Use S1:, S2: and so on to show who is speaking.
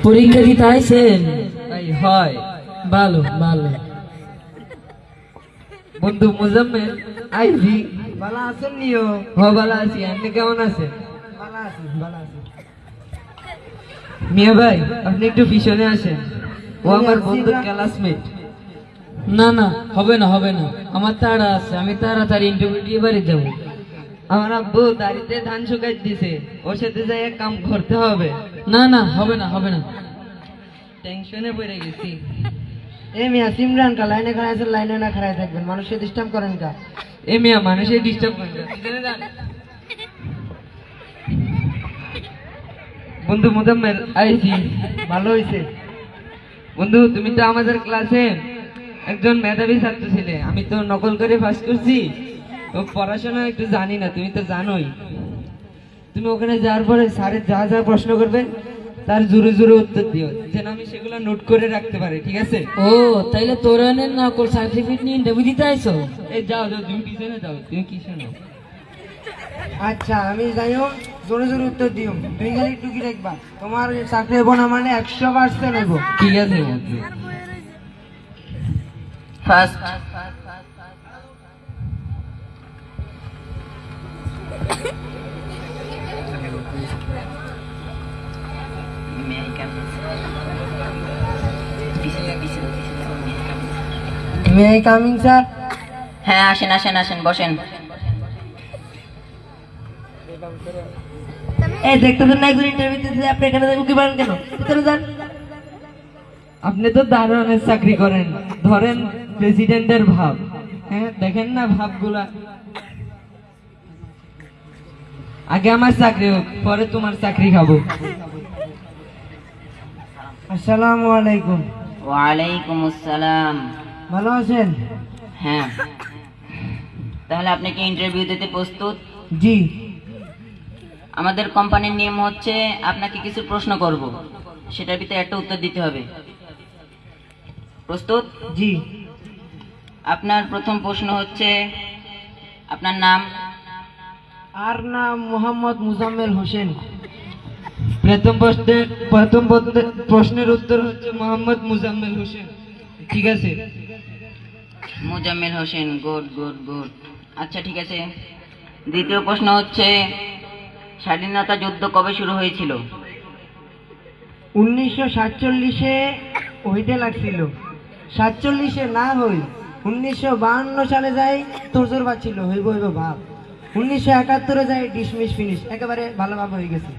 S1: পরীক্ষা দিতে আইছেন?
S2: তাই হয়।
S1: ভালো ভালো।
S2: বন্ধু মুজাম্মেল আইজি।
S3: ভালো আছেন নিও?
S2: হ ভালো আছি, আপনি কেমন আছেন?
S3: ভালো আছি ভালো আছি।
S2: মিয়া ভাই আপনি একটু পিছনে আসেন, ও আমার বন্ধুর ক্লাসমেট।
S1: না না, হবে না হবে না, আমার তাড়া আছে, আমি তাড়াতাড়ি ইন্টারভিউ দিয়ে বাড়ি যাবো।
S2: আমার আব্বু দাড়িতে ধান শুকাই দিছে, ওর সাথে যাই এক কাম করতে হবে।
S1: না না, হবে না হবে না।
S2: টেনশনে পড়ে গেছি।
S3: মিয়া সিমরান কা লাইনে খাড়া আছেন, লাইনে না খাড়ায় থাকবেন, মানুষকে ডিস্টার্ব করেন কা?
S2: মিয়া মানুষের ডিস্টার্ব করেন না। পিছনে যান। বন্ধু মুজাম্মেল আইজি।
S3: ভালো হয়েছে।
S2: বন্ধু তুমি তো আমাদের ক্লাসে একজন মেধাবী ছাত্র ছিলে, আমি তো নকল করে পাস করছি। ও পড়াশোনা একটু জানি না, তুমি তো জানোই। তুমি ওখানে যাওয়ার পরে স্যারের যা যা প্রশ্ন করবে তার জোরে জোরে উত্তর দিও, যেন আমি সেগুলো নোট করে রাখতে পারি, ঠিক আছে?
S1: ও তাইলে তোরা না কল সার্টিফিকেট নিয়ে ইন্টারভিউ দিতে আইছো?
S2: এই যাও যাও, তুমি পিছনে যাও, তুমি কি শোনো।
S3: আচ্ছা আমি যাইও, জোরে জোরে উত্তর দিও, তুমি খালি টুকি রাখবা, তোমার চাকরি হবো না মানে 100% হইব।
S2: ঠিক আছে বন্ধু।
S4: First
S3: may I coming sir?
S4: হ্যাঁ আসেন আসেন আসেন, বসেন।
S3: এই দেখতেছেন না একজন ইন্টারভিউ দিতে, আপনি এখানে উকি পারেন কেন? ভিতরে যান।
S2: আপনি তো দারোয়ানের চাকরি করেন, ধরেন প্রেসিডেন্টের ভাব। হ্যাঁ দেখেন না ভাবগুলা। আগে আমার চাকরি হোক, পরে তোমার চাকরি খাবো।
S3: আসসালামু আলাইকুম।
S4: ওয়ালাইকুম আসসালাম।
S3: ভালো আছেন?
S4: হ্যাঁ, তাহলে আপনি কি ইন্টারভিউ দিতে প্রস্তুত?
S3: জি।
S4: আমাদের কোম্পানির নিয়ম হচ্ছে আপনাকে কিছু প্রশ্ন করব, সেটার ভিতরে একটা উত্তর দিতে হবে। প্রস্তুত?
S3: জি।
S4: আপনার প্রথম প্রশ্ন হচ্ছে আপনার নাম।
S3: আর নাম মোহাম্মদ মুজাম্মেল হোসেন।
S2: প্রথম প্রশ্নের উত্তর হচ্ছে মোহাম্মদ মুজাম্মেল হোসেন, ঠিক আছে?
S4: Muzammel Hossain, good good good. আচ্ছা ঠিক আছে। দ্বিতীয় প্রশ্ন হচ্ছে স্বাধীনতা যুদ্ধ কবে শুরু হয়েছিল?
S3: 1947-এ হইতে লাগছিল। 47-এ না হই 1952 সালে যাই তোরজোর বাচ্ছিল, হইব হইব ভাব। 1971-এ যাই ডিসমিস ফিনিশ, একেবারে ভালোভাবে হয়ে গেছে।